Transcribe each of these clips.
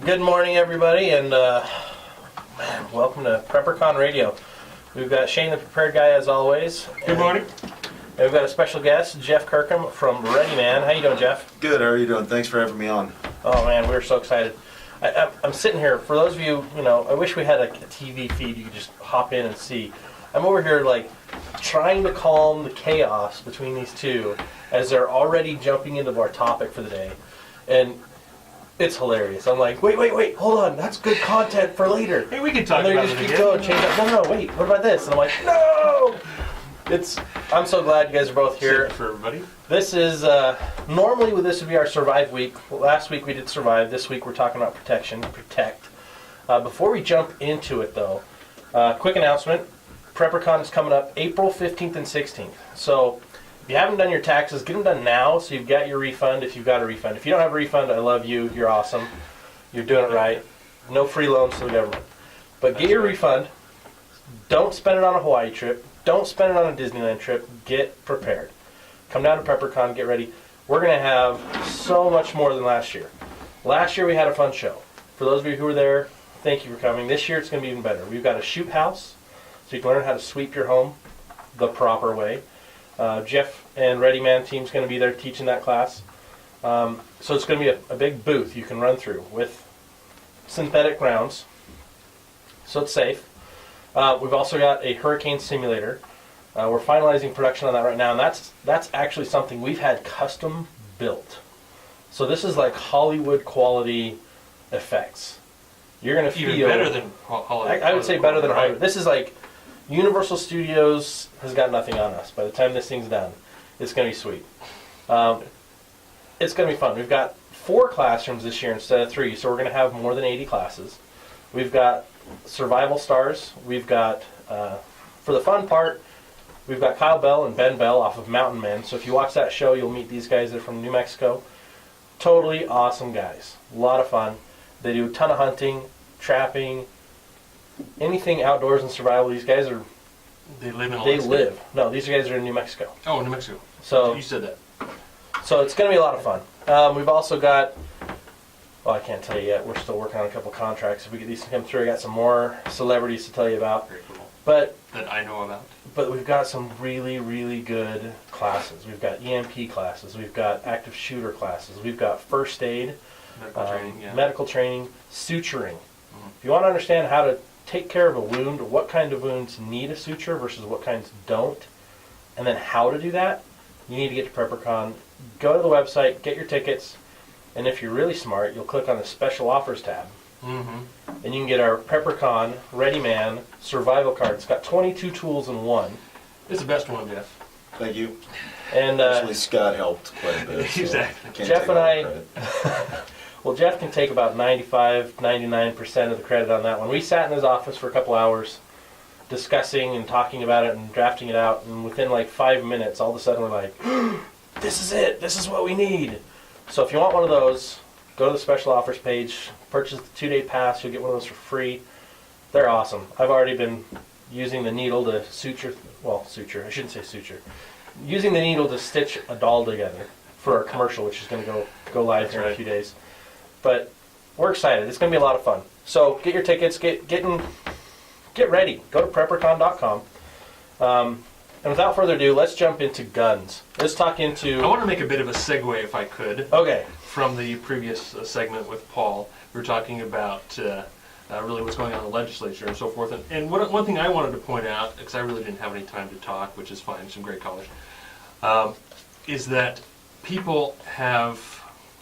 Good morning, everybody, and man, welcome to PrepperCon Radio. We've got Shane, the prepared guy, as always. Good morning. And we've got a special guest, Jeff Kirkham from ReadyMan. How you doing, Jeff? Good. How are you doing? Thanks for having me on. Oh man, we're so excited. I'm sitting here. For those of you, I wish we had a TV feed you could just hop in and see. I'm over here like trying to calm the chaos between these two as they're already jumping into our topic for the day, and it's hilarious. I'm like, wait, hold on, that's good content for later. Hey, we can talk and about they just it keep again. going, change up. No, wait, what about this? And I'm like, no! I'm so glad you guys are both here. For everybody. This is, normally this would be our Survive week. Last week we did Survive. This week we're talking about Protection, Protect. Before we jump into it though, quick announcement. PrepperCon is coming up April 15th and 16th. So if you haven't done your taxes, get them done now so you've got your refund if you've got a refund. If you don't have a refund, I love you. You're awesome. You're doing it right. No free loans to the government. But get your refund. Don't spend it on a Hawaii trip. Don't spend it on a Disneyland trip. Get prepared. Come down to PrepperCon, get ready. We're going to have so much more than last year. Last year we had a fun show. For those of you who were there, thank you for coming. This year it's going to be even better. We've got a shoot house, so you can learn how to sweep your home the proper way. Jeff and ReadyMan team's going to be there teaching that class. So it's going to be a big booth you can run through with synthetic grounds, so it's safe. We've also got a hurricane simulator. We're finalizing production on that right now, and that's actually something we've had custom built. So this is like Hollywood quality effects. You're going to feel Even better than Hollywood. I would say better than right? Hollywood. This is like Universal Studios has got nothing on us. By the time this thing's done, it's going to be sweet. It's going to be fun. We've got 4 classrooms this year instead of 3, so we're going to have more than 80 classes. We've got survival stars. We've got, for the fun part, we've got Kyle Bell and Ben Bell off of Mountain Men. So if you watch that show, you'll meet these guys. They're from New Mexico. Totally awesome guys. A lot of fun. They do a ton of hunting, trapping, anything outdoors and survival. These guys are... They live in They Alaska? live. No, these guys are in New Mexico. Oh, New Mexico. So You said that. So it's going to be a lot of fun. We've also got, well, I can't tell you yet. We're still working on a couple contracts. If we get these to come through, I got some more celebrities to tell you about. Very cool. But That I know about. we've got some really, really good classes. We've got EMP classes. We've got active shooter classes. We've got first aid, Medical training, yeah. medical training, suturing. If you want to understand how to take care of a wound, what kind of wounds need a suture versus what kinds don't, and then how to do that, you need to get to PrepperCon. Go to the website, get your tickets, and if you're really smart, you'll click on the special offers tab. And you can get our PrepperCon ReadyMan survival card. It's got 22 tools in one. It's the best one, Jeff. Thank you. And Actually, Scott helped quite a bit. So Exactly. can't Jeff take and all I- the credit. well, Jeff can take about 95, 99% of the credit on that one. We sat in his office for a couple hours discussing and talking about it and drafting it out, and within like 5 minutes, all of a sudden we're like, this is it, this is what we need. So if you want one of those, go to the special offers page, purchase the 2-day pass, you'll get one of those for free. They're awesome. I've already been using the needle to suture, I shouldn't say suture, using the needle to stitch a doll together for our commercial, which is going to go live here in a few days. But we're excited. It's going to be a lot of fun. So get your tickets, get ready. Go to PrepperCon.com. And without further ado, let's jump into guns. Let's talk into... I want to make a bit of a segue, if I could, Okay. from the previous segment with Paul. We were talking about really what's going on in the legislature and so forth. And one thing I wanted to point out, because I really didn't have any time to talk, which is fine, some great callers, is that people have,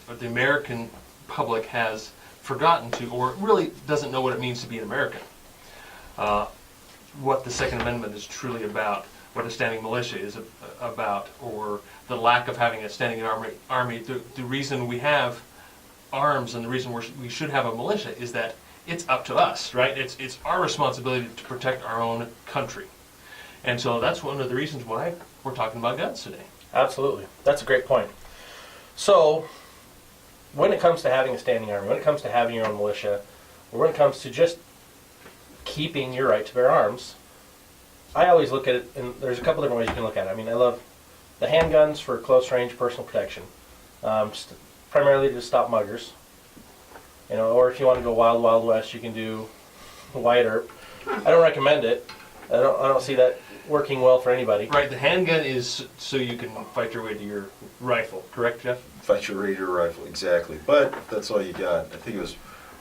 or the American public has forgotten to, or really doesn't know what it means to be an American. What the Second Amendment is truly about, what a standing militia is about, or the lack of having a standing army. The reason we have arms and the reason we should have a militia is that it's up to us, right? It's our responsibility to protect our own country. And so that's one of the reasons why we're talking about guns today. Absolutely. That's a great point. So, when it comes to having a standing army, when it comes to having your own militia, or when it comes to just keeping your right to bear arms, I always look at it, and there's a couple different ways you can look at it. I mean, I love the handguns for close range personal protection, primarily to stop muggers. or if you want to go wild, wild west, you can do Wyatt Earp. I don't recommend it. I don't see that working well for anybody. Right, the handgun is so you can fight your way to your rifle, correct, Jeff? Fight your way to your rifle, exactly. But that's all you got. I think it was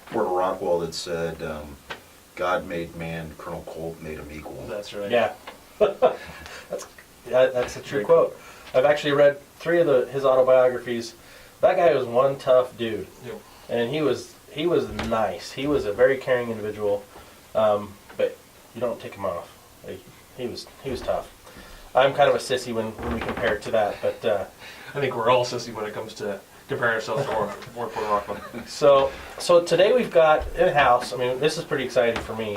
Porter Rockwell that said, God made man, Colonel Colt made him equal. That's right. Yeah. That's a true quote. I've actually read 3 of his autobiographies. That guy was one tough dude. Yep. And he was nice. He was a very caring individual, but you don't take him off. He was tough. I'm kind of a sissy when we compare it to that, but I think we're all sissy when it comes to comparing ourselves to more Porter Rockwell. so today we've got in-house. I mean, this is pretty exciting for me.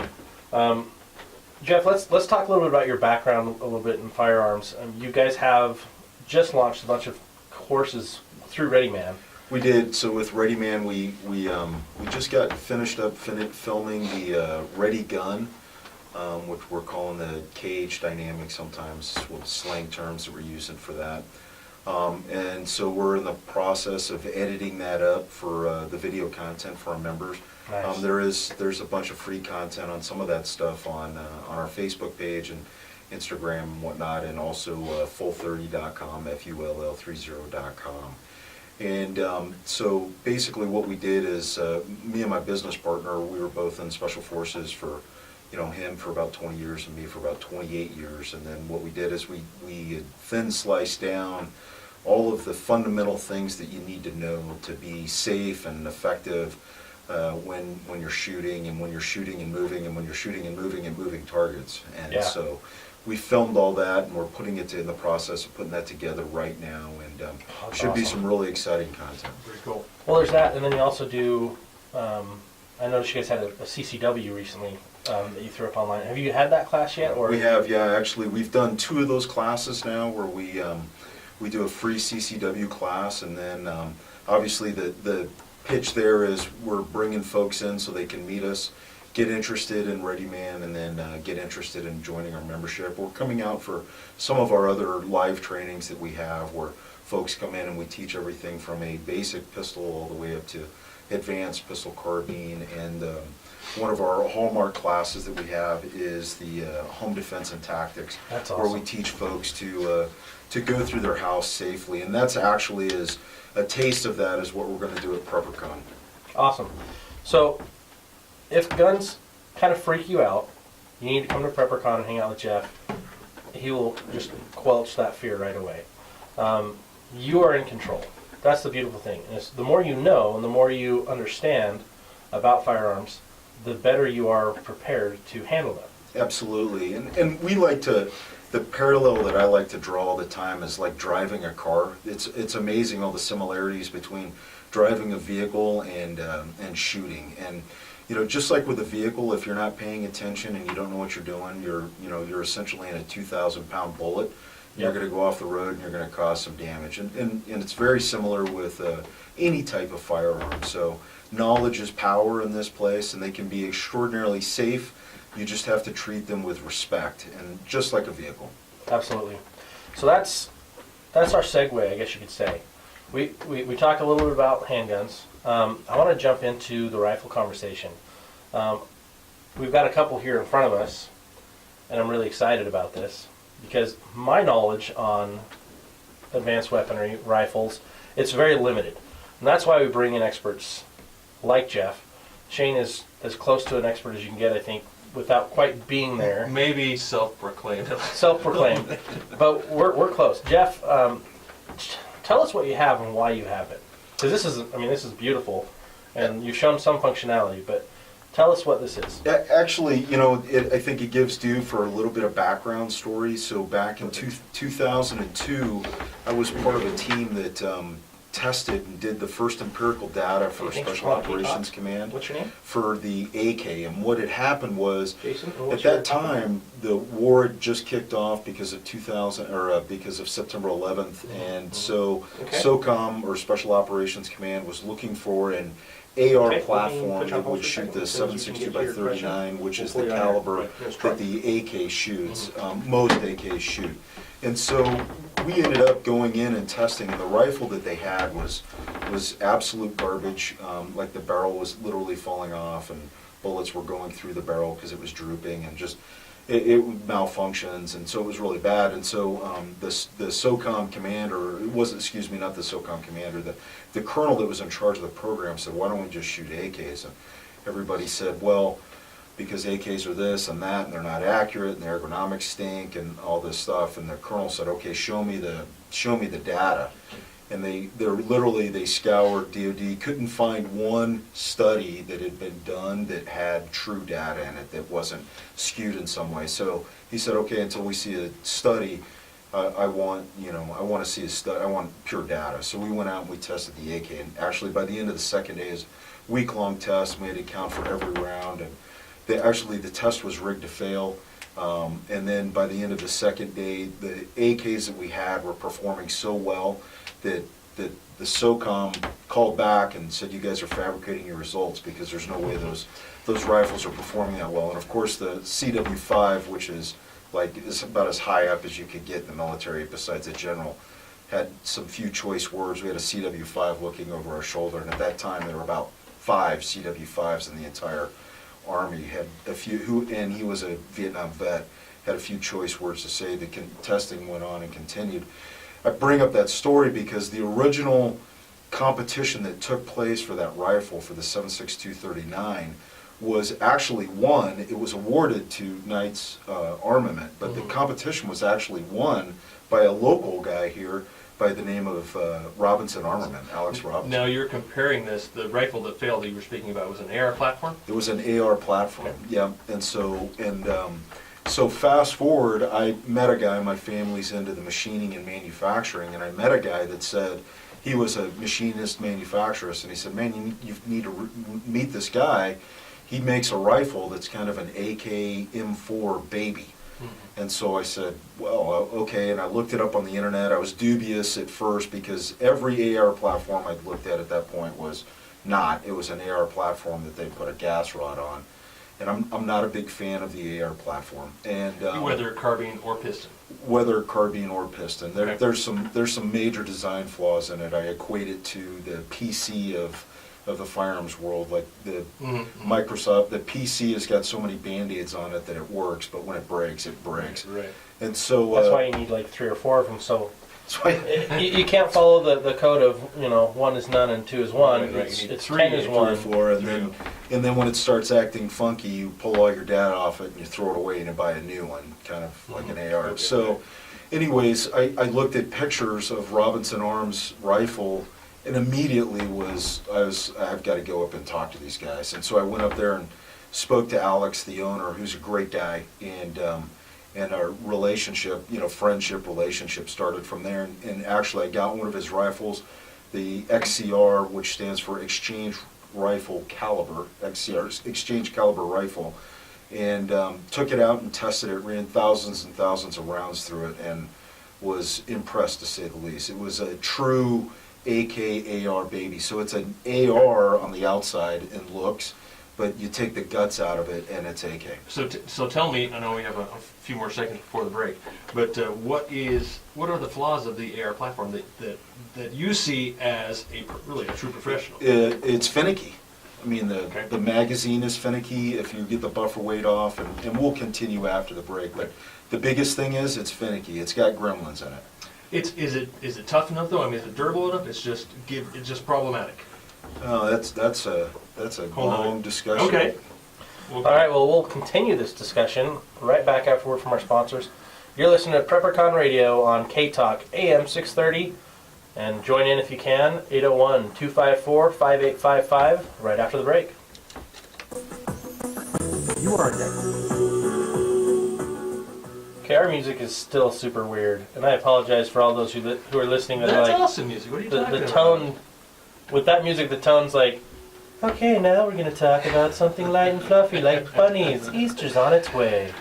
Jeff, let's talk a little bit about your background a little bit in firearms. You guys have just launched a bunch of courses through ReadyMan. We did. So with ReadyMan, we just got finished up filming the Ready Gun, which we're calling the cage dynamic sometimes, with slang terms that we're using for that. And so we're in the process of editing that up for the video content for our members. Nice. There's a bunch of free content on some of that stuff on our Facebook page and Instagram and whatnot, and also full30.com, full30.com. And so basically what we did is, me and my business partner, we were both in Special Forces for, him for about 20 years and me for about 28 years. And then what we did is we thin sliced down all of the fundamental things that you need to know to be safe and effective when you're shooting, and when you're shooting and moving, and when you're shooting and moving targets. And so we filmed all that, and we're putting it in the process of putting that together right now, and should be some really exciting content. Very cool. Well, there's that, and then you also do. I noticed you guys had a CCW recently that you threw up online. Have you had that class yet? Or We have, yeah. Actually, we've done 2 of those classes now, where we do a free CCW class, and then obviously the pitch there is we're bringing folks in so they can meet us, get interested in ReadyMan, and then get interested in joining our membership. We're coming out for some of our other live trainings that we have, where folks come in and we teach everything from a basic pistol all the way up to advanced pistol carbine. And one of our hallmark classes that we have is the home defense and tactics. That's where we awesome. teach folks to go through their house safely. And that's actually is a taste of that is what we're going to do at PrepperCon. Awesome. So, if guns kind of freak you out, you need to come to PrepperCon and hang out with Jeff. He will just quelch that fear right away. You are in control. That's the beautiful thing. Is the more you know and the more you understand about firearms, the better you are prepared to handle them. Absolutely. And we like to, the parallel that I like to draw all the time is like driving a car. It's amazing all the similarities between driving a vehicle and shooting. And just like with a vehicle, if you're not paying attention and you don't know what you're doing, you're essentially in a 2,000-pound bullet. You're going to go off the road and you're going to cause some damage. And it's very similar with any type of firearm. So knowledge is power in this place, and they can be extraordinarily safe. You just have to treat them with respect, and just like a vehicle. Absolutely. So that's our segue, I guess you could say. We talked a little bit about handguns. I want to jump into the rifle conversation. We've got a couple here in front of us, and I'm really excited about this because my knowledge on advanced weaponry, rifles, it's very limited. And that's why we bring in experts like Jeff. Shane is as close to an expert as you can get, I think, without quite being there. Maybe self-proclaimed. Self-proclaimed. But we're close. Jeff, tell us what you have and why you have it. Because this is beautiful, and you've shown some functionality, but tell us what this is. Actually, I think it gives due for a little bit of background story. So back in 2002, I was part of a team that tested and did the first empirical data for Special Operations Command. What's your name? For the AK. And what had happened was, Jason? at that time, the war had just kicked off because of because of September 11th, and so Okay. SOCOM, or Special Operations Command, was looking for an AR Okay, platform put you on that hold would for a shoot second, the as soon as you can 7.62 get by to your question. 39, which is We'll the pull you on. caliber Right, that's that right. the AK shoots. Most AKs shoot. And so we ended up going in and testing, and the rifle that they had was absolute garbage. Like the barrel was literally falling off, and bullets were going through the barrel because it was drooping, and just it malfunctions, and so it was really bad. And so the SOCOM commander, it wasn't, excuse me, not the SOCOM commander, the colonel that was in charge of the program said, why don't we just shoot AKs? And everybody said, well, because AKs are this and that, and they're not accurate, and the ergonomics stink, and all this stuff. And the colonel said, okay, show me the data. And they scoured DoD, couldn't find one study that had been done that had true data in it, that wasn't skewed in some way. So he said, okay, until we see a study, I want to see a study. I want pure data. So we went out and we tested the AK, and actually by the end of the second day, is week-long test. We had to count for every round, and the test was rigged to fail. And then by the end of the second day, the AKs that we had were performing so well that the SOCOM called back and said, you guys are fabricating your results, because there's no way those rifles are performing that well. And of course the CW5, which is about as high up as you could get in the military besides a general, had some few choice words. We had a CW5 looking over our shoulder, and at that time there were about 5 CW5s in the entire Army. Had a few and he was a Vietnam vet, had a few choice words to say. The testing went on and continued. I bring up that story because the original competition that took place for that rifle, for the 7.62-39, was actually won. It was awarded to Knight's Armament, but the competition was actually won by a local guy here by the name of Robinson Armament, Alex Robinson. Now you're comparing this, the rifle that failed that you were speaking about was an AR platform? It was an AR platform, yeah. And so fast forward, I met a guy, my family's into the machining and manufacturing, and I met a guy that said, he was a machinist manufacturist, and he said, man, you need to meet this guy. He makes a rifle that's kind of an AK M4 baby. And so I said, well, okay, and I looked it up on the internet. I was dubious at first because every AR platform I'd looked at that point was not. It was an AR platform that they put a gas rod on. And I'm not a big fan of the AR platform. And whether carbine or piston. Whether carbine or piston. Okay. There's some major design flaws in it. I equate it to the PC of the firearms world, like the Microsoft. The PC has got so many Band-Aids on it that it works, but when it breaks, it breaks. Right. And so That's why you need like 3 or 4 of them. So that's why you can't follow the code of 1 is none and 2 is 1. Right, right. It's, You need it's 3, 10 is 3 or 1. 4, and then when it starts acting funky, you pull all your data off it and you throw it away and you buy a new one, kind of like an AR. Okay. So, anyways, I looked at pictures of Robinson Arms rifle, and immediately I've got to go up and talk to these guys. And so I went up there and spoke to Alex, the owner, who's a great guy, and our relationship, friendship relationship started from there. And actually I got one of his rifles, the XCR, which stands for Exchange Rifle Caliber, XCR, Exchange Caliber Rifle, and took it out and tested it, ran thousands and thousands of rounds through it, and was impressed, to say the least. It was a true AK AR baby. So it's an AR on the outside and looks, but you take the guts out of it and it's AK. So tell me, I know we have a few more seconds before the break, but what are the flaws of the AR platform that you see as really a true professional? It's finicky. I mean, the magazine is finicky if you get the buffer weight off, and we'll continue after the break, but the biggest thing is it's finicky. It's got gremlins in it. Is it tough enough though? I mean, is it durable enough? It's just problematic. Oh, that's a long discussion. Okay. All right, well, we'll continue this discussion right back afterward from our sponsors. You're listening to PrepperCon Radio on K-Talk, AM 630, and join in if you can, 801-254-5855, right after the break. You are Okay, our music is still super weird, and I apologize for all those who are listening. That That's are like, awesome music. What are you talking the about? tone, with that music, the tone's like, okay, now we're going to talk about something light and fluffy like bunnies. Easter's on its way.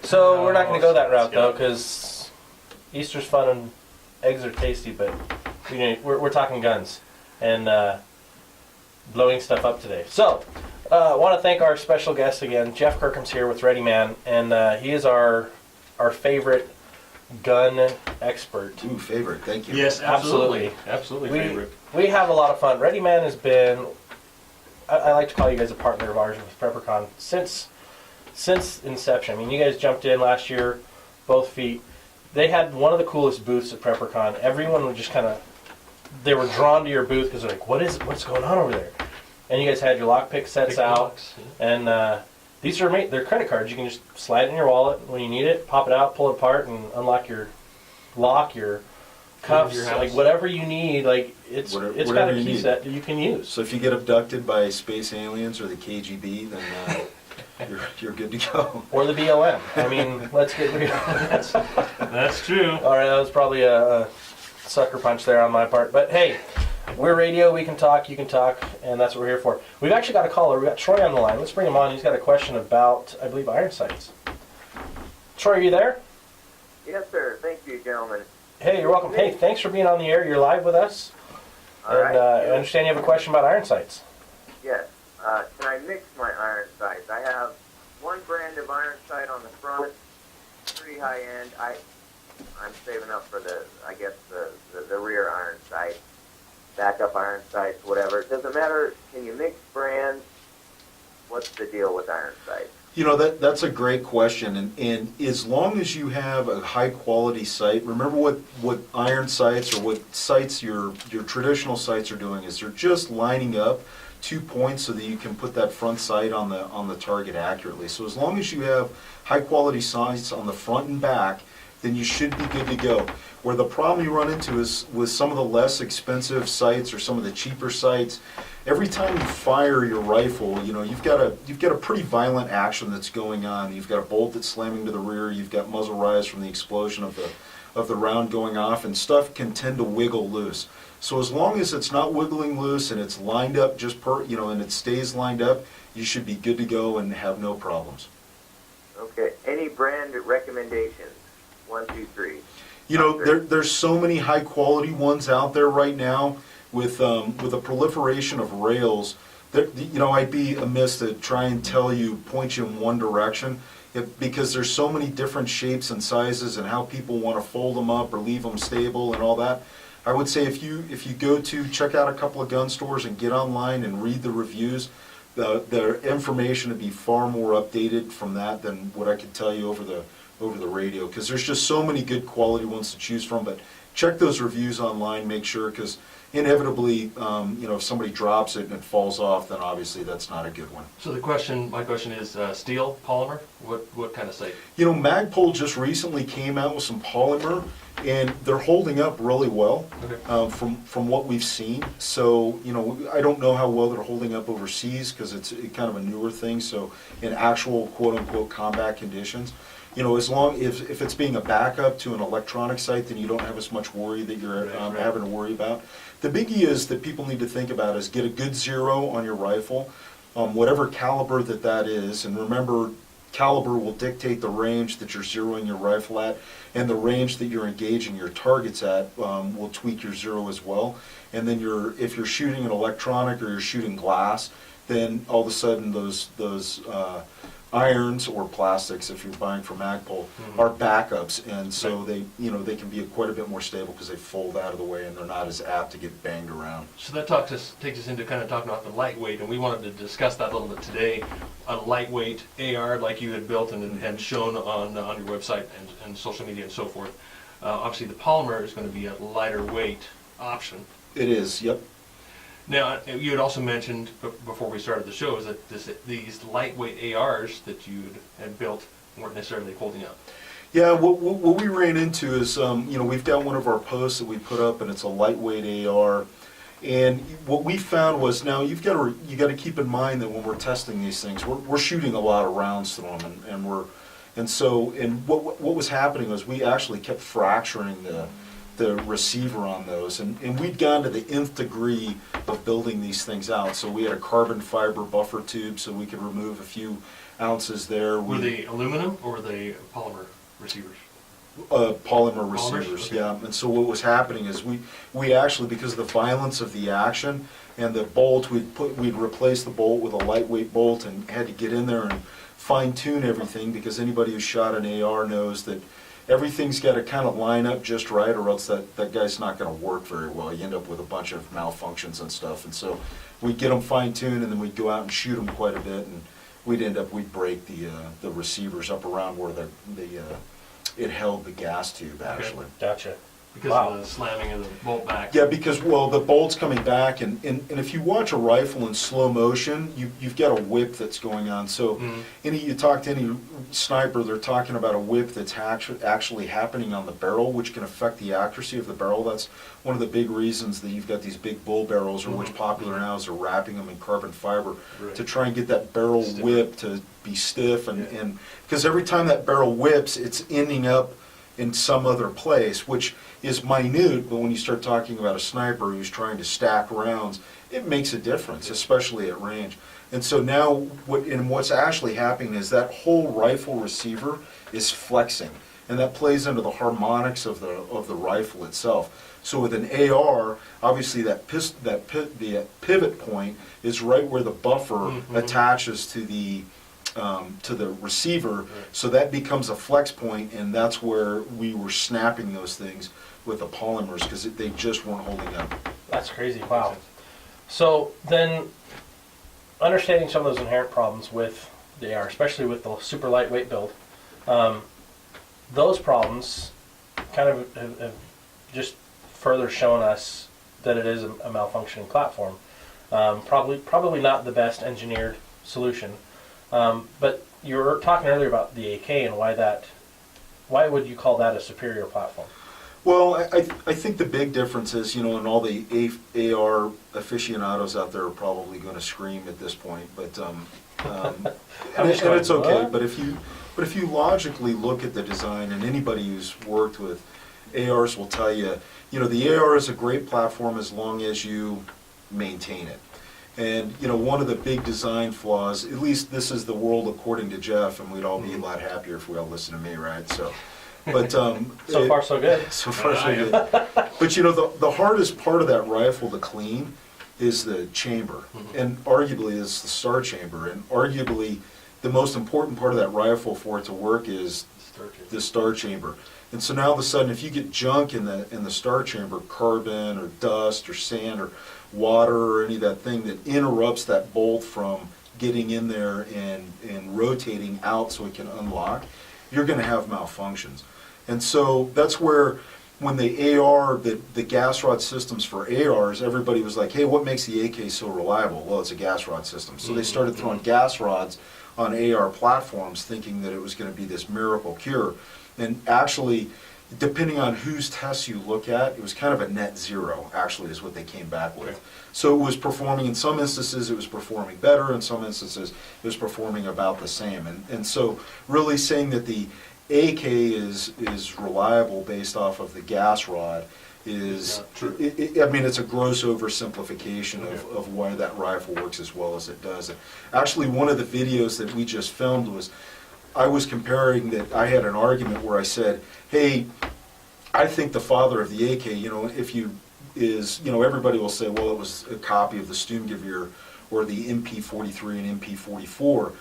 So we're not going to go that route, though, because Easter's fun and eggs are tasty, but we're talking guns. And blowing stuff up today. So, I want to thank our special guest again. Jeff Kirkham's here with ReadyMan, and he is our favorite gun expert. Ooh, favorite. Thank you. Yes, absolutely. Absolutely favorite. We have a lot of fun. ReadyMan has been, I like to call you guys a partner of ours with PrepperCon since inception. I mean, you guys jumped in last year, both feet. They had one of the coolest booths at PrepperCon. Everyone would just kind of, they were drawn to your booth because they're like, what's going on over there? And you guys had your lockpick sets out, and these are they're credit cards. You can just slide it in your wallet when you need it, pop it out, pull it apart, and unlock your lock, your cuffs, like whatever you need. Like it's got a key set that you can use. So if you get abducted by space aliens or the KGB, then you're good to go. Or the BLM. I mean, let's get real. That's true. All right, that was probably a sucker punch there on my part. But hey, we're radio. We can talk. You can talk, and that's what we're here for. We've actually got a caller. We've got Troy on the line. Let's bring him on. He's got a question about, I believe, iron sights. Troy, are you there? Yes, sir. Thank you, gentlemen. Hey, you're welcome. Hey, thanks for being on the air. You're live with us. All right. I understand you have a question about iron sights. Yes. Can I mix my iron sights? I have one brand of iron sight on the front, pretty high end. I'm saving up for the rear iron sight, backup iron sights, whatever. Does it matter? Can you mix brands? What's the deal with iron sights? You know, that's a great question, and as long as you have a high quality sight, remember what iron sights or what sights your traditional sights are doing is they're just lining up 2 points so that you can put that front sight on the target accurately. So as long as you have high quality sights on the front and back, then you should be good to go. Where the problem you run into is with some of the less expensive sights or some of the cheaper sights. Every time you fire your rifle, you know, you've got a pretty violent action that's going on. You've got a bolt that's slamming to the rear. You've got muzzle rise from the explosion of the round going off, and stuff can tend to wiggle loose. So as long as it's not wiggling loose and it's lined up and it stays lined up, you should be good to go and have no problems. Okay. Any brand recommendations? 1, 2, 3. You know, there's so many high quality ones out there right now with a proliferation of rails. You know, I'd be amiss to try and point you in one direction, because there's so many different shapes and sizes and how people want to fold them up or leave them stable and all that. I would say if you go to check out a couple of gun stores and get online and read the reviews, the information would be far more updated from that than what I could tell you over the radio, because there's just so many good quality ones to choose from. But check those reviews online, make sure, because inevitably, if somebody drops it and it falls off, then obviously that's not a good one. So my question is steel, polymer? What kind of sight? You know, Magpul just recently came out with some polymer, and they're holding up really well. Okay. From what we've seen. So, you know, I don't know how well they're holding up overseas because it's kind of a newer thing. So in actual quote-unquote combat conditions, you know, as long if it's being a backup to an electronic sight, then you don't have as much worry that you're having to worry about. The biggie is that people need to think about is get a good zero on your rifle, whatever caliber that is, and remember, caliber will dictate the range that you're zeroing your rifle at, and the range that you're engaging your targets at will tweak your zero as well. And then if you're shooting an electronic or you're shooting glass, then all of a sudden those irons or plastics, if you're buying from Magpul, are backups, and so they can be quite a bit more stable because they fold out of the way and they're not as apt to get banged around. So that takes us into kind of talking about the lightweight, and we wanted to discuss that a little bit today. A lightweight AR like you had built and shown on your website and social media and so forth. Obviously, the polymer is going to be a lighter weight option. It is, yep. Now, you had also mentioned before we started the show is that these lightweight ARs that you had built weren't necessarily holding up. Yeah, what we ran into is, we've got one of our posts that we put up, and it's a lightweight AR. And what we found was, now you got to keep in mind that when we're testing these things, we're shooting a lot of rounds through them, and what was happening was we actually kept fracturing the receiver on those, and we'd gone to the nth degree of building these things out. So we had a carbon fiber buffer tube so we could remove a few ounces there. Were they aluminum or were they polymer receivers? Polymer receivers, okay. Yeah. And so what was happening is we actually, because of the violence of the action, and the bolt, we'd replace the bolt with a lightweight bolt and had to get in there and fine tune everything, because anybody who shot an AR knows that everything's got to kind of line up just right, or else that guy's not going to work very well. You end up with a bunch of malfunctions and stuff. And so we'd get them fine tuned, and then we'd go out and shoot them quite a bit, and we'd break the receivers up around where it held the gas tube, actually. Gotcha. Because Wow. of the slamming of the bolt back. Yeah, because, well, the bolt's coming back, and if you watch a rifle in slow motion, you've got a whip that's going on. So you talk to any sniper, they're talking about a whip that's actually happening on the barrel, which can affect the accuracy of the barrel. That's one of the big reasons that you've got these big bull barrels, or which popular now is they're wrapping them in carbon fiber Right. to try and get that barrel Stiff. whip to be stiff. Yeah. And because every time that barrel whips, it's ending up in some other place, which is minute, but when you start talking about a sniper who's trying to stack rounds, it makes a difference, especially at range. And so now, what's actually happening is that whole rifle receiver is flexing, and that plays into the harmonics of the rifle itself. So with an AR, obviously the pivot point is right where the buffer attaches to the receiver, so that becomes a flex point, and that's where we were snapping those things with the polymers, because they just weren't holding up. That's crazy. Wow. So then, understanding some of those inherent problems with the AR, especially with the super lightweight build, those problems kind of have just further shown us that it is a malfunctioning platform. Probably not the best engineered solution. But you were talking earlier about the AK and why would you call that a superior platform? Well, I think the big difference is, and all the AR aficionados out there are probably going to scream at this point, but and it's okay. But if you logically look at the design, and anybody who's worked with ARs will tell you, the AR is a great platform as long as you maintain it. And one of the big design flaws, at least this is the world according to Jeff, and we'd all be a lot happier if we all listened to me, right? So, but So far, so good. So far, so good. But the hardest part of that rifle to clean is the chamber, and arguably is the star chamber, and arguably the most important part of that rifle for it to work is the star chamber. And so now all of a sudden, if you get junk in the star chamber, carbon or dust or sand or water or any of that thing that interrupts that bolt from getting in there and rotating out so it can unlock, you're going to have malfunctions. And so that's where, when the AR, the gas rod systems for ARs, everybody was like, hey, what makes the AK so reliable? Well, it's a gas rod system. So they started throwing gas rods on AR platforms, thinking that it was going to be this miracle cure. And actually, depending on whose tests you look at, it was kind of a net zero, actually, is what they came back with. So it was performing, in some instances, it was performing better. In some instances, it was performing about the same. And so really saying that the AK is reliable based off of the gas rod is, it's a gross oversimplification of why that rifle works as well as it does. And actually, one of the videos that we just filmed was, I was comparing that. I had an argument where I said, hey, I think the father of the AK, everybody will say, well, it was a copy of the Sturmgewehr or the MP43 and MP44.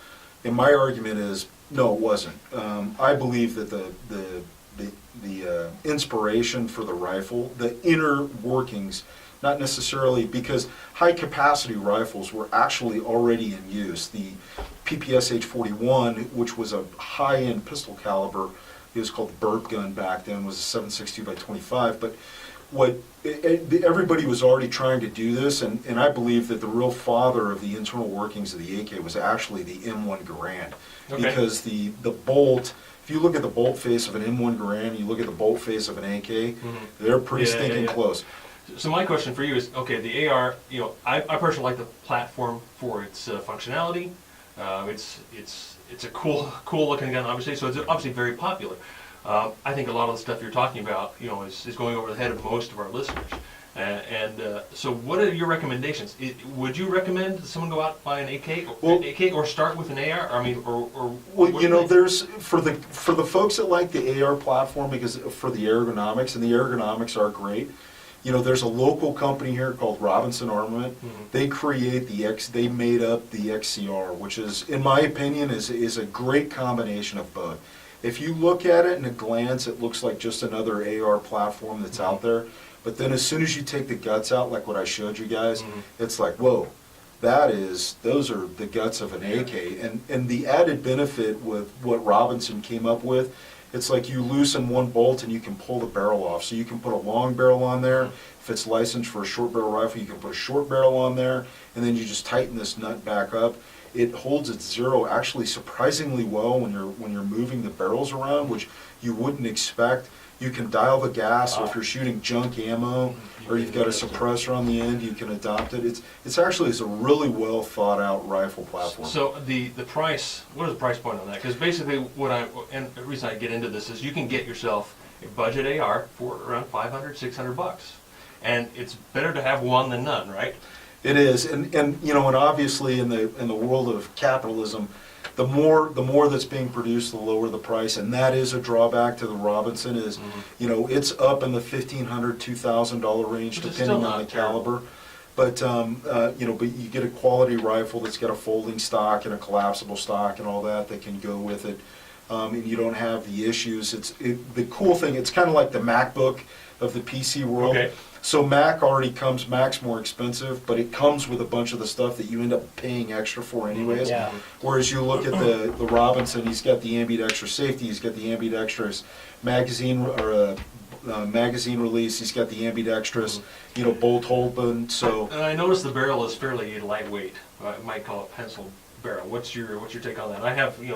And my argument is, no, it wasn't. I believe that the inspiration for the rifle, the inner workings, not necessarily, because high capacity rifles were actually already in use. The PPSH-41, which was a high-end pistol caliber, it was called the burp gun back then, was a 7.62 by 25. But everybody was already trying to do this, and I believe that the real father of the internal workings of the AK was actually the M1 Garand. Okay. Because the bolt, if you look at the bolt face of an M1 Garand, you look at the bolt face of an AK, they're pretty stinking close. So my question for you is, okay, the AR, I personally like the platform for its functionality. It's a cool looking gun, obviously, so it's obviously very popular. I think a lot of the stuff you're talking about, is going over the head of most of our listeners. So what are your recommendations? Would you recommend that someone go out and buy an AK or start with an AR? There's for the folks that like the AR platform, because for the ergonomics, and the ergonomics are great, There's a local company here called Robinson Armament. They create they made up the XCR, which is, in my opinion, is a great combination of both. If you look at it in a glance, it looks like just another AR platform that's out there. But then as soon as you take the guts out, like what I showed you guys, it's like, whoa, those are the guts of an AK. And the added benefit with what Robinson came up with, it's like you loosen one bolt and you can pull the barrel off. So you can put a long barrel on there. If it's licensed for a short barrel rifle, you can put a short barrel on there, and then you just tighten this nut back up. It holds its zero actually surprisingly well when you're moving the barrels around, which you wouldn't expect. You can dial the gas, so if you're shooting junk ammo or you've got a suppressor on the end, you can adopt it. It's a really well thought out rifle platform. So the price, what is the price point on that? Because basically and the reason I get into this is you can get yourself a budget AR for around $500, $600. And it's better to have one than none, right? It is, and obviously in the world of capitalism, the more that's being produced, the lower the price, and that is a drawback to the Robinson. Is it's up in the $1,500, $2,000 range depending on the caliber. But but you get a quality rifle that's got a folding stock and a collapsible stock and all that can go with it, and you don't have the issues. The cool thing. It's kind of like the MacBook of the PC world. Okay. So Mac's more expensive, but it comes with a bunch of the stuff that you end up paying extra for anyways. Yeah. Whereas you look at the Robinson, he's got the ambidextrous safety, he's got the ambidextrous magazine release, he's got the ambidextrous, bolt hold. So And I noticed the barrel is fairly lightweight. I might call it pencil barrel. What's your take on that? I have the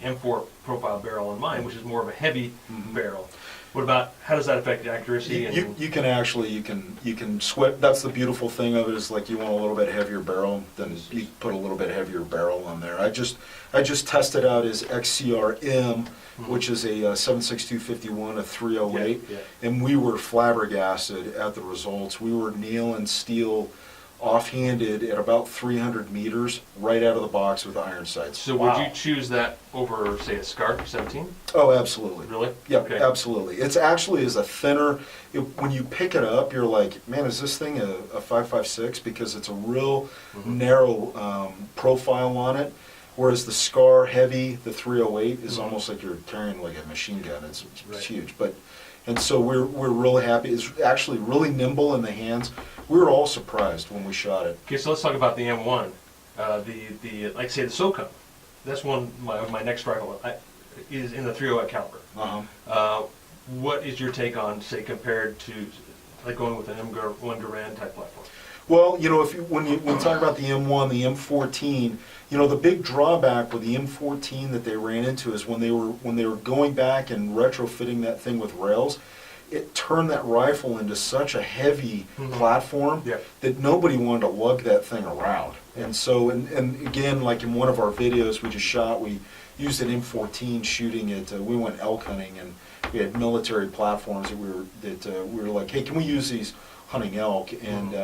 M4 profile barrel in mine, which is more of a heavy barrel. What about, how does that affect the accuracy? You can sweat. That's the beautiful thing of it, is like you want a little bit heavier barrel, then you put a little bit heavier barrel on there. I just tested out his XCR-M, which is a 7.6251, a 308, and we were flabbergasted at the results. We were nailing steel offhanded at about 300 meters right out of the box with iron sights. So would you choose that over, say, a SCART 17? Oh, absolutely. Really? Yeah, Okay. absolutely. It's actually is a thinner. When you pick it up, you're like, man, is this thing a 5.56? Because it's a real narrow profile on it. Whereas the SCAR heavy, the 308, is almost like you're carrying like a machine gun. It's huge. And so we're really happy. It's actually really nimble in the hands. We were all surprised when we shot it. Okay, so let's talk about the M1. Like say the SOCOM. That's my next rifle is in the 308 caliber. What is your take on, say, compared to like going with an M1 Garand type platform? Well, when you talk about the M1, the M14, the big drawback with the M14 that they ran into is when they were going back and retrofitting that thing with rails, it turned that rifle into such a heavy platform that nobody wanted to lug that thing around. And so, and again, like in one of our videos we just shot, we used an M14 shooting it. We went elk hunting, and we had military platforms that we were like, hey, can we use these hunting elk? And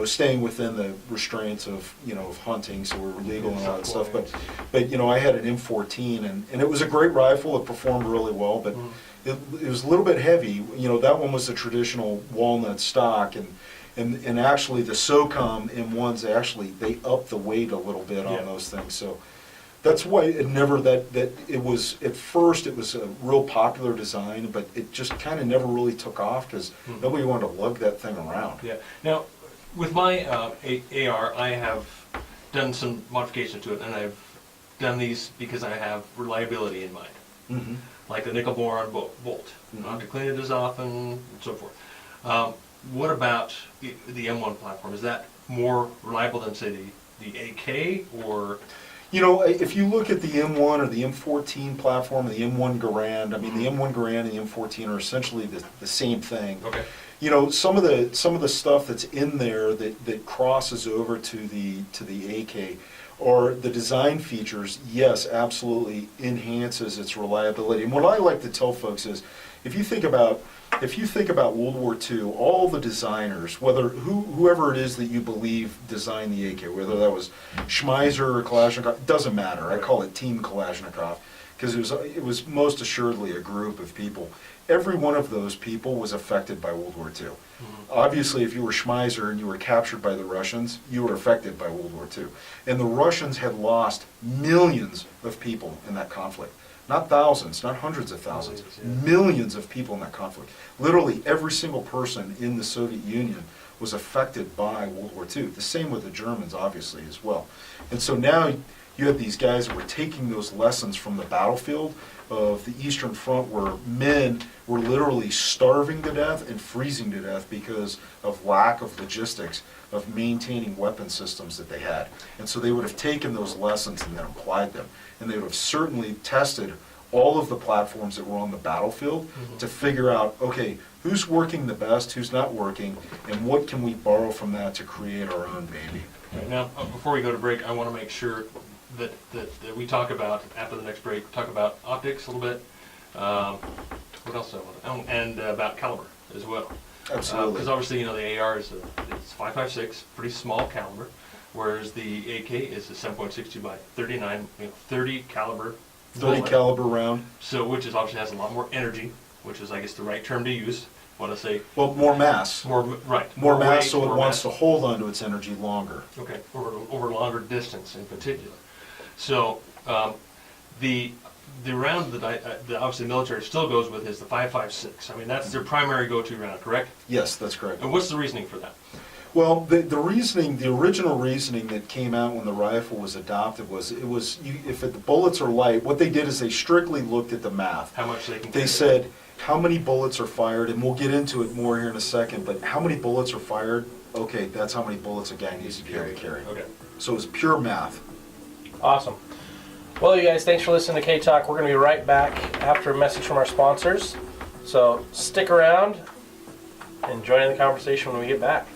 staying within the restraints of of hunting, so we're legal and all that stuff. But I had an M14, and it was a great rifle. It performed really well, but it was a little bit heavy. That one was the traditional walnut stock, and actually the SOCOM M1s they upped the weight a little bit on those things. So that's why it was at first it was a real popular design, but it just kind of never really took off because nobody wanted to lug that thing around. Yeah. Now, with my AR, I have done some modifications to it, and I've done these because I have reliability in mind. Like the nickel boron bolt. Not to clean it as often, and so forth. What about the M1 platform? Is that more reliable than, say, the AK, or? If you look at the M1 or the M14 platform, or the M1 Garand, the M1 Garand and the M14 are essentially the same thing. Okay. Some of the stuff that's in there that crosses over to the AK, or the design features, yes, absolutely enhances its reliability. And what I like to tell folks is, if you think about World War II, all the designers, whoever it is that you believe designed the AK, whether that was Schmeiser or Kalashnikov, doesn't matter. I call it Team Kalashnikov, because it was most assuredly a group of people. Every one of those people was affected by World War II. Obviously, if you were Schmeiser and you were captured by the Russians, you were affected by World War II. And the Russians had lost millions of people in that conflict. Not thousands, not hundreds of thousands, millions of people in that conflict. Literally every single person in the Soviet Union was affected by World War II. The same with the Germans, obviously, as well. And so now you have these guys that were taking those lessons from the battlefield of the Eastern Front, where men were literally starving to death and freezing to death because of lack of logistics of maintaining weapon systems that they had. And so they would have taken those lessons and then applied them. And they would have certainly tested all of the platforms that were on the battlefield to figure out, okay, who's working the best, who's not working, and what can we borrow from that to create our own baby. Right, now, before we go to break, I want to make sure that we talk about, after the next break, talk about optics a little bit. What else do I want to, and about caliber as well. Absolutely. Because obviously, the AR is it's 5.56, pretty small caliber, whereas the AK is a 7.62 by 39, 30 caliber. 30 caliber round. So, which is obviously has a lot more energy, which is, I guess, the right term to use. Want to say Well, more mass. more right? More mass, weight, so it more wants mass. to hold onto its energy longer. Okay, over longer distance in particular. So the round that obviously the military still goes with is the 5.56. I mean, that's their primary go-to round, correct? Yes, that's correct. And what's the reasoning for that? Well, the reasoning, the original reasoning that came out when the rifle was adopted was, if the bullets are light, what they did is they strictly looked at the math. How much they can They carry. said, how many bullets are fired, and we'll get into it more here in a second, but how many bullets are fired, okay, that's how many bullets a guy needs to be able to carry. Okay. So it's pure math. Awesome. Well, you guys, thanks for listening to K-Talk. We're going to be right back after a message from our sponsors. So stick around and join in the conversation when we get back.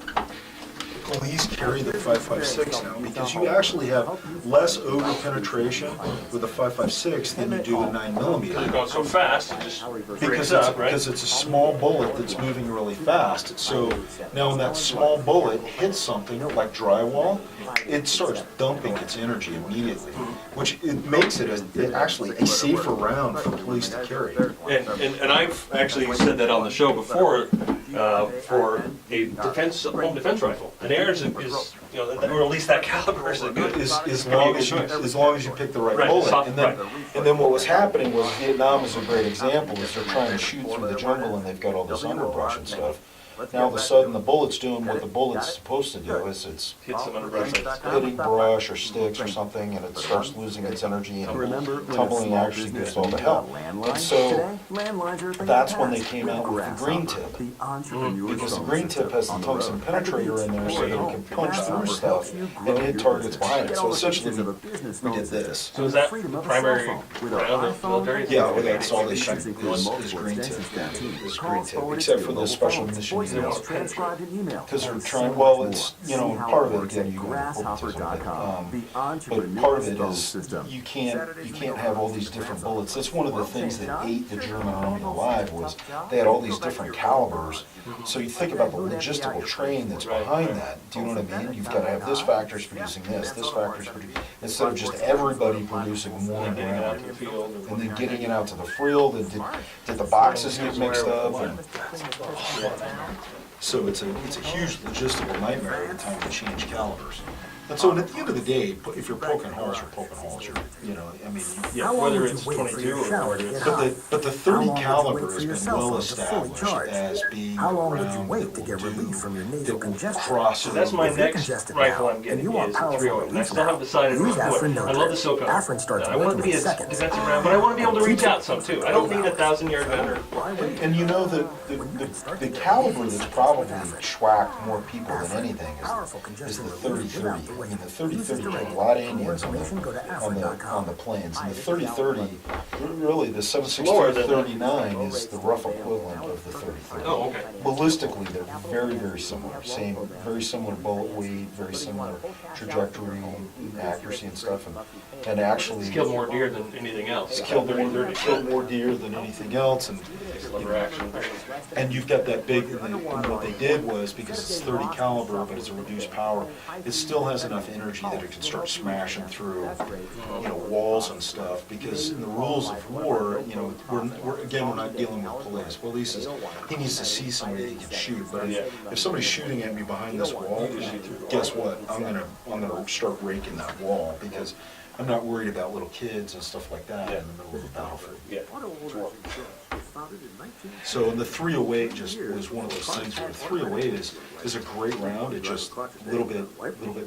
Please carry the 5.56 now, because you actually have less over penetration with the 5.56 than you do with 9mm. Because it's going so fast, it just Because breaks it's, up, right? because it's a small bullet that's moving really fast. So now when that small bullet hits something like drywall, it starts dumping its energy immediately, which it makes it actually a safer round for police to carry. And I've actually said that on the show before for a home defense rifle. An air is or at least that caliber is a good. As long as you pick the right Right, bullet. soft- And then what was happening was, Vietnam is a great example, is they're trying to shoot through the jungle and they've got all this underbrush and stuff. Now all of a sudden the bullet's doing what the bullet's supposed to do, is it's Hit some underbrush. hitting brush or sticks or something, and it starts losing its energy, and tumbling actually goes all to hell. And so that's when they came out with the green tip, because the green tip has the tungsten penetrator in there so that it can punch through stuff and hit targets behind it. So essentially we did this. So is that the primary round of military? Yeah, well, that's all they shoot is green tip, except for the special mission units. Because they're trying, well, it's, part of it, again, you go into corporatism, but part of it is you can't have all these different bullets. That's one of the things that ate the German army alive, was they had all these different calibers. So you think about the logistical train that's behind that. Do you know what I mean? You've got to have this factory's producing this factory's producing, instead of just everybody producing one round. And then getting it out to the field, and did the boxes get mixed up? And so it's a huge logistical nightmare every time you change calibers. And so at the end of the day, if you're poking holes, you're poking holes. Yeah, whether it's 22 or whether it's... But the 30 caliber has been well established as being How long would you around wait to get relief from your nasal congestion? cross. So that's my next rifle I'm getting, is the 308. And I still haven't decided what. I love the silk on. I want it to be a defensive round, but I want to be able to reach out some too. I don't need a 1,000-yard gun or... And the caliber that's probably schwacked more people than anything is the 30-30. I mean, the 30-30 killed a lot of Indians on the plains. And the 30-30, really, the 7.62-39 is the rough equivalent of the 30-30. Oh, okay. Ballistically, they're very, very similar. Very similar bullet weight, very similar trajectory, accuracy and stuff. And actually... It's killed more deer than anything else. It's killed more deer than anything else, and nice lever action. And you've got that big, and what they did was, because it's 30 caliber, but it's a reduced power, it still has enough energy that it can start smashing through, walls and stuff, because in the rules of war, we're not dealing with police. Police he needs to see somebody he can shoot, but if somebody's shooting at me behind this wall, guess what? I'm gonna start raking that wall, because I'm not worried about little kids and stuff like that in the middle of the battlefield. Yeah. So the 308 just was one of those things where 308 is a great round. It's just a little bit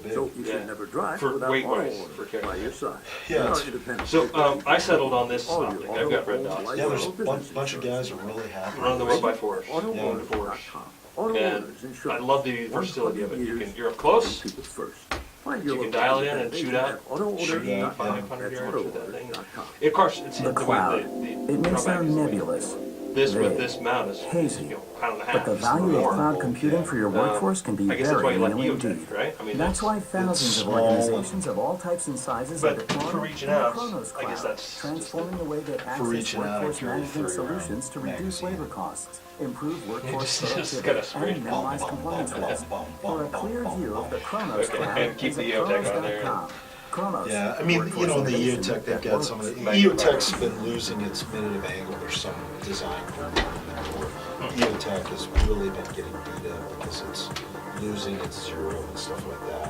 big. So you should never drive For without weight-wise, auto for owners carrying. by your side. Yeah, it's- So I settled on this optic. I've got red dots. Yeah, there's a bunch of guys are really happy. Run the 1x4s. Auto And owners ensure I love the versatility of it. You're up close. people first. You can dial it in and shoot out. Shoot out 500 yards with that thing. Of course, it's The the way cloud. the It may drawback sound is the way nebulous, this with vague, this mount is hazy, pound and a half. but the value of cloud computing for your workforce can be I guess that's why very you like real EOTech, indeed. right? I mean, That's why thousands of small organizations of all types and sizes are But deploying for reaching the out, Chronos I guess Cloud, that's transforming the way that access reaching out, workforce carry management 30 round solutions to reduce magazine. labor costs, improve workforce just productivity, gotta screen. and minimize compliance risk. For a clear view of the Chronos Okay, Cloud, and keep visit the EOTech on there. chronos.com. Chronos. Yeah, I mean, workforce in the innovation EOTech, they've that got some of the, works. EOTech's been losing its minute of angle. There's some design problem in there where EOTech has really been getting beat up because it's losing its zero and stuff like that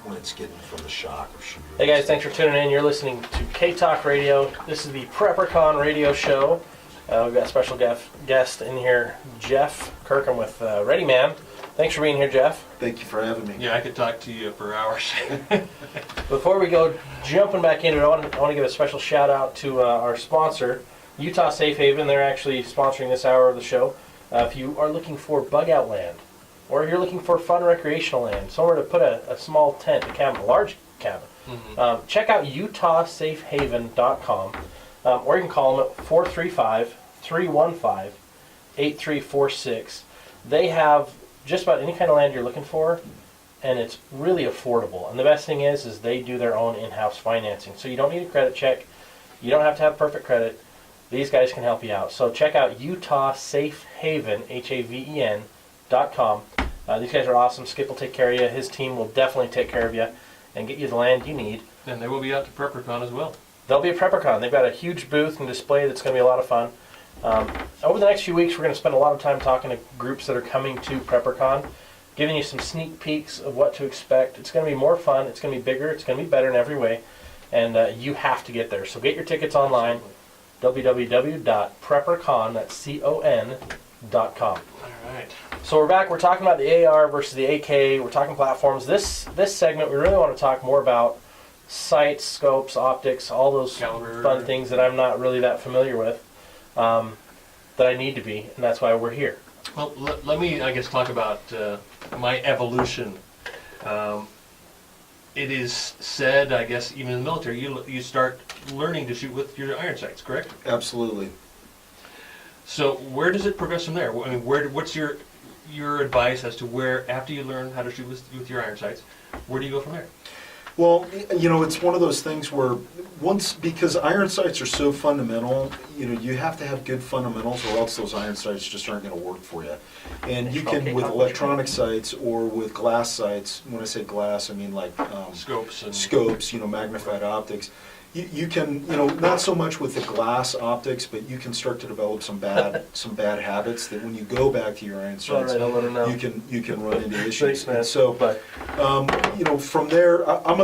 when it's getting from the shock of shooting. Hey guys, thanks for tuning in. You're listening to K-Talk Radio. This is the PrepperCon radio show. We've got a special guest in here, Jeff Kirkham with ReadyMan. Thanks for being here, Jeff. Thank you for having me. Yeah, I could talk to you for hours. Before we go jumping back into it, I want to give a special shout out to our sponsor, Utah Safe Haven. They're actually sponsoring this hour of the show. If you are looking for bug out land, or if you're looking for fun recreational land, somewhere to put a small tent, a cabin, a large cabin, check out UtahSafeHaven.com, or you can call them at 435-315-8346. They have just about any kind of land you're looking for, and it's really affordable. And the best thing is they do their own in-house financing. So you don't need a credit check. You don't have to have perfect credit. These guys can help you out. So check out UtahSafeHaven, HAVEN.com. These guys are awesome. Skip will take care of you. His team will definitely take care of you and get you the land you need. And they will be out to PrepperCon as well. They'll be at PrepperCon. They've got a huge booth and display that's going to be a lot of fun. Over the next few weeks, we're going to spend a lot of time talking to groups that are coming to PrepperCon, giving you some sneak peeks of what to expect. It's going to be more fun. It's going to be bigger. It's going to be better in every way. And you have to get there. So get your tickets online, www.preppercon, that's CON.com. All right. So we're back. We're talking about the AR versus the AK. We're talking platforms. This segment, we really want to talk more about sights, scopes, optics, all those Caliber. fun things that I'm not really that familiar with, that I need to be, and that's why we're here. Well, let me, I guess, talk about my evolution. It is said, I guess, even in the military, you start learning to shoot with your iron sights, correct? Absolutely. So where does it progress from there? I mean, what's your advice as to where, after you learn how to shoot with your iron sights, where do you go from there? Well, it's one of those things where because iron sights are so fundamental, you have to have good fundamentals or else those iron sights just aren't going to work for you. And you can, with electronic sights or with glass sights, when I say glass, I mean like Scopes and scopes, magnified optics. You can, not so much with the glass optics, but you can start to develop some bad habits that when you go back to your iron sights, I'll let her know. you can run into issues. Thanks, man. And so, But from there, I'm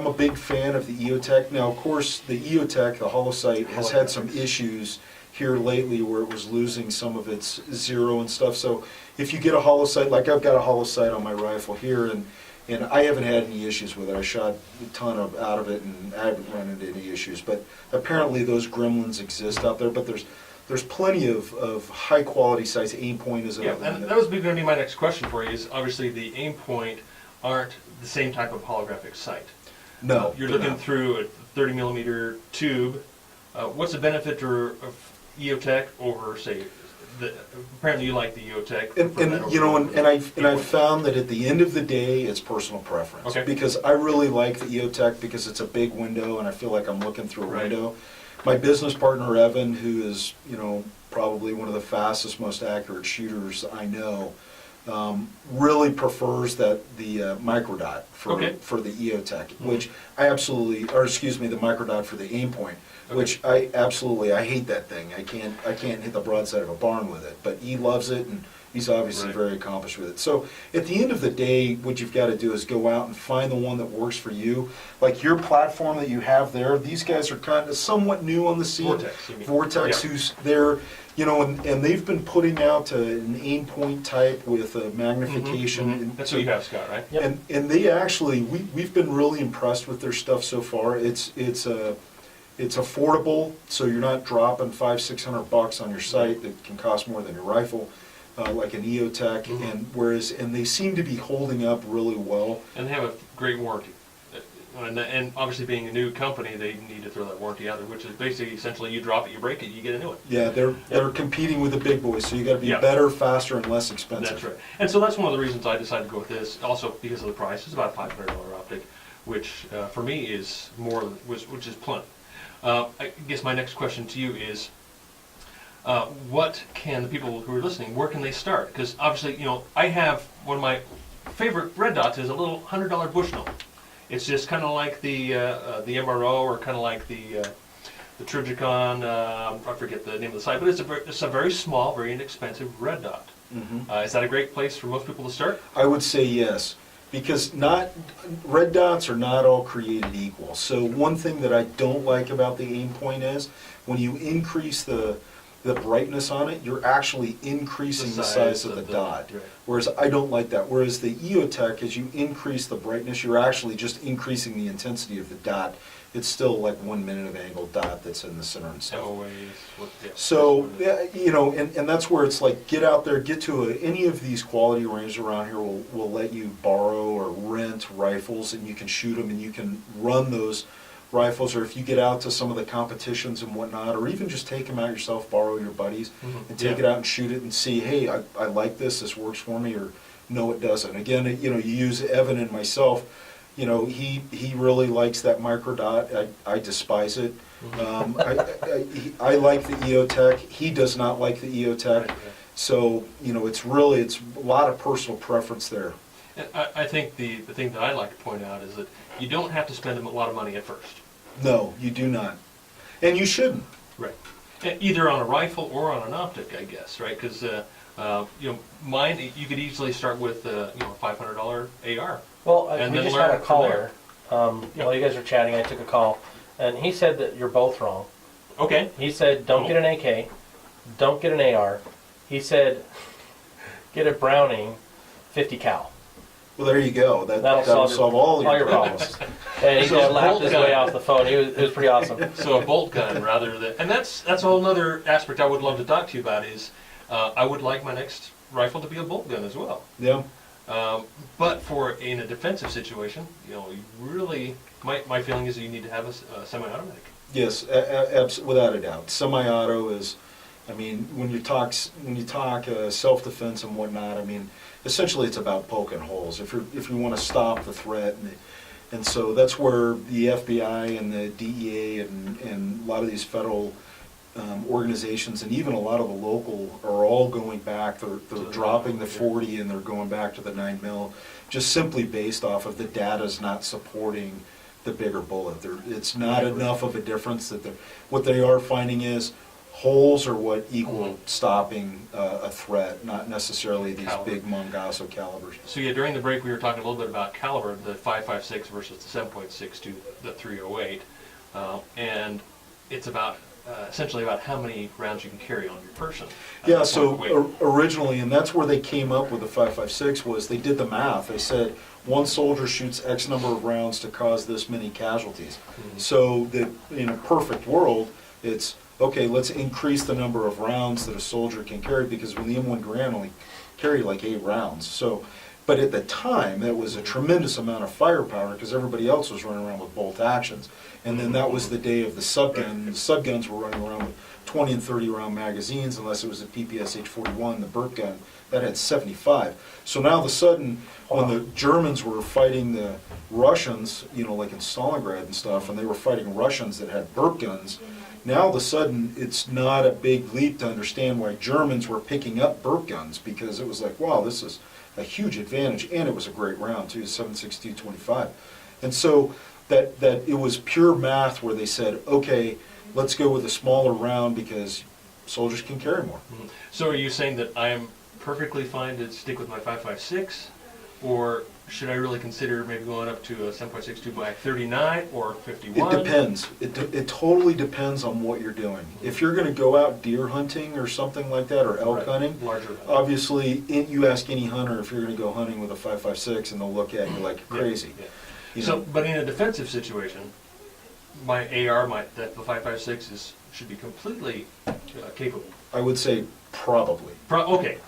a big fan of the EOTech. Now, of course, the EOTech, the holosight, has had some issues here lately where it was losing some of its zero and stuff. So if you get a holosight, like I've got a holosight on my rifle here, and I haven't had any issues with it. I shot a ton out of it, and I haven't run into any issues. But apparently those gremlins exist out there. But there's plenty of high quality sights. Aim Point is yeah, another and one. that was going to be my next question for you. Is obviously the aim point aren't the same type of holographic sight. No, You're they're looking not. through a 30 millimeter tube. What's the benefit of EOTech over, say, apparently you like the EOTech. And I've found that at the end of the day, it's personal preference. Okay. Because I really like the EOTech because it's a big window, and I feel like I'm looking through a Right. window. My business partner Evan, who is probably one of the fastest, most accurate shooters I know, really prefers the microdot for the EOTech, which I absolutely, or excuse me, the microdot for the aim point, which I hate that thing. I can't hit the broadside of a barn with it, but he loves it, and he's obviously very accomplished with it. So at the end of the day, what you've got to do is go out and find the one that works for you. Like your platform that you have there, these guys are kind of somewhat new on the scene. Vortex, who's there, you know, and they've been putting out an aim point type with a magnification. That's what you have, Scott, right? Yep. And they actually, we've been really impressed with their stuff so far. It's affordable, so you're not dropping $500-600 on your site that can cost more than your rifle, like an EOTech, and they seem to be holding up really well. And they have a great warranty. And obviously, being a new company, they need to throw that warranty out there, which is basically essentially you drop it, you break it, you get a new one. Yeah, they're competing with the big boys, so you got to be better, faster, and less expensive. That's right. And so that's one of the reasons I decided to go with this. Also because of the price, it's about a $500 optic, which for me is which is plenty. I guess my next question to you is, what can the people who are listening, where can they start? Because obviously, you know, I have one of my favorite red dots is a little $100 Bushnell. It's just kind of like the MRO, or kind of like the Trigicon. I forget the name of the site, but it's a very small, very inexpensive red dot. Is that a great place for most people to start? I would say yes, because red dots are not all created equal. So one thing that I don't like about the aim point is when you increase the brightness on it, you're actually increasing the size of the dot. Right. Whereas I don't like that. Whereas the EOTech, as you increase the brightness, you're actually just increasing the intensity of the dot. It's still like 1 minute of angled dot that's in the center and stuff. So, you know, and that's where it's like, get out there, get to any of these quality ranges around here will let you borrow or rent rifles, and you can shoot them and you can run those rifles, or if you get out to some of the competitions and whatnot, or even just take them out yourself, borrow your buddies, and take it out and shoot it and see, hey, I like this works for me, or no, it doesn't. Again, you know, you use Evan and myself, you know, he really likes that microdot. I despise it. I like the EOTech. He does not like the EOTech. So, you know, it's a lot of personal preference there. And I think the thing that I'd like to point out is that you don't have to spend a lot of money at first. No, you do not. And you shouldn't. Right. Either on a rifle or on an optic, I guess, right? Because, you know, mine, you could easily start with, you know, a $500 AR. Well, and we then just learn had a from caller. While you guys were chatting, I took a call, and he said that you're both wrong. Okay. He said, don't get an AK, don't get an AR. He said, get a Browning 50 cal. Well, there you go. That'll solve all your problems. And he just laughed his way off the phone. It was pretty awesome. So a bolt gun rather than, and that's a whole other aspect I would love to talk to you about is, I would like my next rifle to be a bolt gun as well. Yeah. But in a defensive situation, you know, you really, my feeling is that you need to have a semi-automatic. Yes, without a doubt. Semi-auto is, I mean, when you talk self-defense and whatnot, I mean, essentially it's about poking holes. If you want to stop the threat, and so that's where the FBI and the DEA and a lot of these federal organizations and even a lot of the local are all going back. They're dropping the 40 and they're going back to the 9mm, just simply based off of the data's not supporting the bigger bullet. It's not enough of a difference that what they are finding is holes are what equal stopping a threat, not necessarily these big Mongasso calibers. So yeah, during the break we were talking a little bit about caliber, the 5.56 versus the 7.6 to the 308, and it's about essentially about how many rounds you can carry on your person. Yeah, so originally, and that's where they came up with the 5.56, was they did the math. They said one soldier shoots X number of rounds to cause this many casualties. So that in a perfect world, it's okay, let's increase the number of rounds that a soldier can carry, because when the M1 Garand only carry like 8 rounds. So But at the time, that was a tremendous amount of firepower because everybody else was running around with bolt actions. And then that was the day of the subgun. The subguns were running around with 20 and 30 round magazines, unless it was a PPS H41, the Burp gun, that had 75. So now all of a sudden, when the Germans were fighting the Russians, you know, like in Stalingrad and stuff, and they were fighting Russians that had Burp guns, now all of a sudden it's not a big leap to understand why Germans were picking up Burp guns, because it was like, wow, this is a huge advantage, and it was a great round too, 7.62-25. And so that it was pure math where they said, okay, let's go with a smaller round because soldiers can carry more. So are you saying that I am perfectly fine to stick with my 5.56, or should I really consider maybe going up to a 7.62 by 39 or 51? It depends. It totally depends on what you're doing. If you're going to go out deer hunting or something like that, or elk Right. hunting, Larger. obviously, you ask any hunter if you're going to go hunting with a 5.56, and they'll look at you like you're crazy. Yeah. You So, know? but in a defensive situation, my AR, the 5.56 should be completely capable. I would say probably. Okay,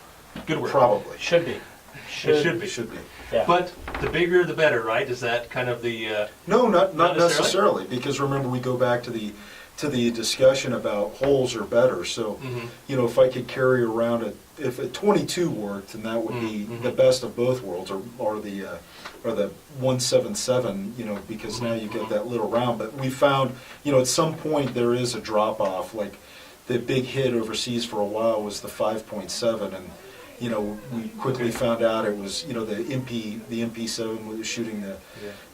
good word. Probably. Should be. It should be. It should be. Yeah. But the bigger the better, right? Is that kind of the? No, not Not necessarily? necessarily, because remember we go back to the discussion about holes are better. So, you know, if I could carry around if a 22 worked, then that would be the best of both worlds, or the 177, you know, because now you get that little round. But we found, you know, at some point there is a drop off. Like the big hit overseas for a while was the 5.7, and you know, we quickly found out it was, you know, the MP7 was shooting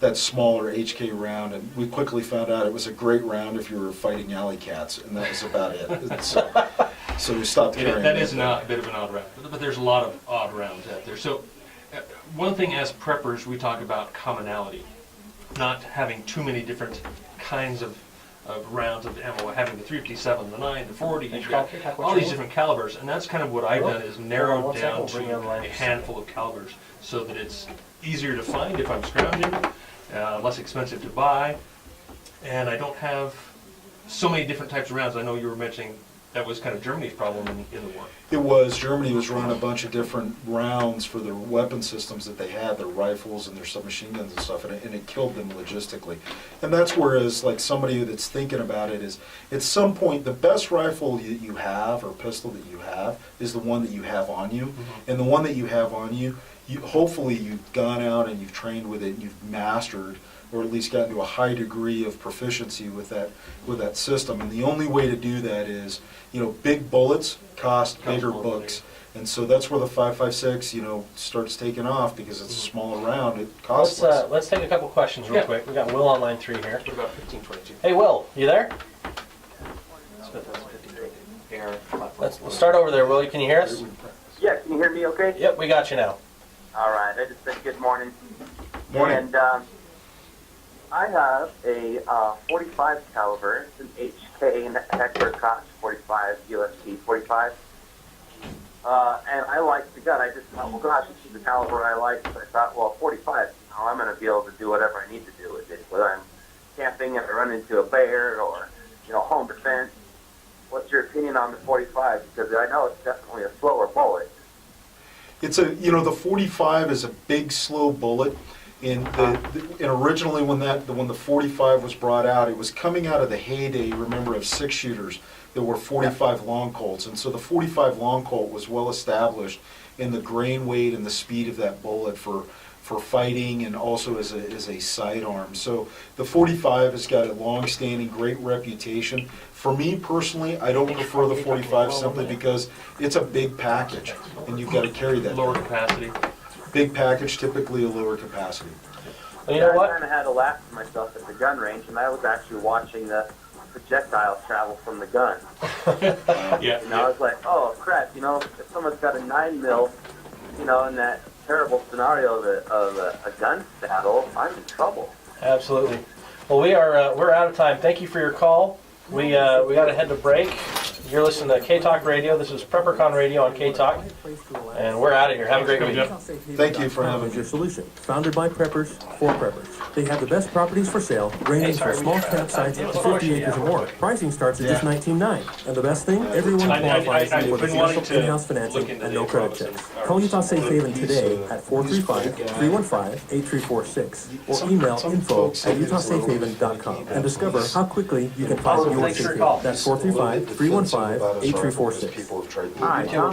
that smaller HK round, and we quickly found out it was a great round if you were fighting alley cats, and that was about it. So we stopped carrying That is a bit of an odd round, but there's a lot of odd rounds out there. So one thing as preppers, we talk about commonality, not having too many different kinds of rounds of ammo, having the 357, the 9, the 40, you've got all these different calibers, and that's kind of what I've done, is narrowed down to a handful of calibers so that it's easier to find if I'm scrounging, less expensive to buy, and I don't have so many different types of rounds. I know you were mentioning that was kind of Germany's problem in the war. It was. Germany was running a bunch of different rounds for their weapon systems that they had, their rifles and their submachine guns and stuff, and it killed them logistically. And that's whereas, like, somebody that's thinking about it is, at some point, the best rifle that you have, or pistol that you have, is the one that you have on you. And the one that you have on you, hopefully you've gone out and you've trained with it, and you've mastered, or at least gotten to a high degree of proficiency with that system. And the only way to do that is, you know, big bullets cost bigger books. And so that's where the 5.56, you know, starts taking off, because it's a smaller round. It costs less. Let's take a couple questions real quick. We got Will on line 3 here. What about 1522? Hey, Will, you there? Let's start over there, Will. Can you hear us? Yeah, can you hear me okay? Yep, we got you now. All right, I just said good morning. Morning. And I have a 45 caliber, it's an HK, and Hector Koch 45, USP 45. And I like the gun. I just thought, well, gosh, this is the caliber I like. So I thought, well, 45, you know, I'm going to be able to do whatever I need to do with it, whether I'm camping and I run into a bear, or, you know, home defense. What's your opinion on the 45? Because I know it's definitely a slower bullet. It's you know, the 45 is a big, slow bullet. And originally when the 45 was brought out, it was coming out of the heyday, remember, of 6-shooters that were 45 long Colts. And so the 45 long Colt was well established in the grain weight and the speed of that bullet for fighting, and also as a sidearm. So the 45 has got a long-standing great reputation. For me personally, I don't prefer the 45 simply because it's a big package, and you've got to carry that. Lower capacity. Big package, typically a lower capacity. Well, you know I what? kind of had a laugh to myself at the gun range, and I was actually watching the projectile travel from the gun. Yeah. And I was like, oh, crap, you know, if someone's got a 9mm, you know, in that terrible scenario of a gun battle, I'm in trouble. Absolutely. Well, we're out of time. Thank you for your call. We got to head to break. You're listening to K-Talk Radio. This is PrepperCon Radio on K-Talk. And we're out of here. Have a great week. Thank you for having me. Your solution. Founded by preppers for preppers. They have the best properties for sale, ranging from small campsites to 50 acres or more. Pricing starts at just $19,900. And the best thing, everyone qualifies for the special in-house financing and no credit checks. Call Utah Safe Haven today at 435-315-8346 or email info@utahsafehaven.com and discover how quickly you can find your safe haven. That's 435-315-8346. People have tried to Hi, Tom.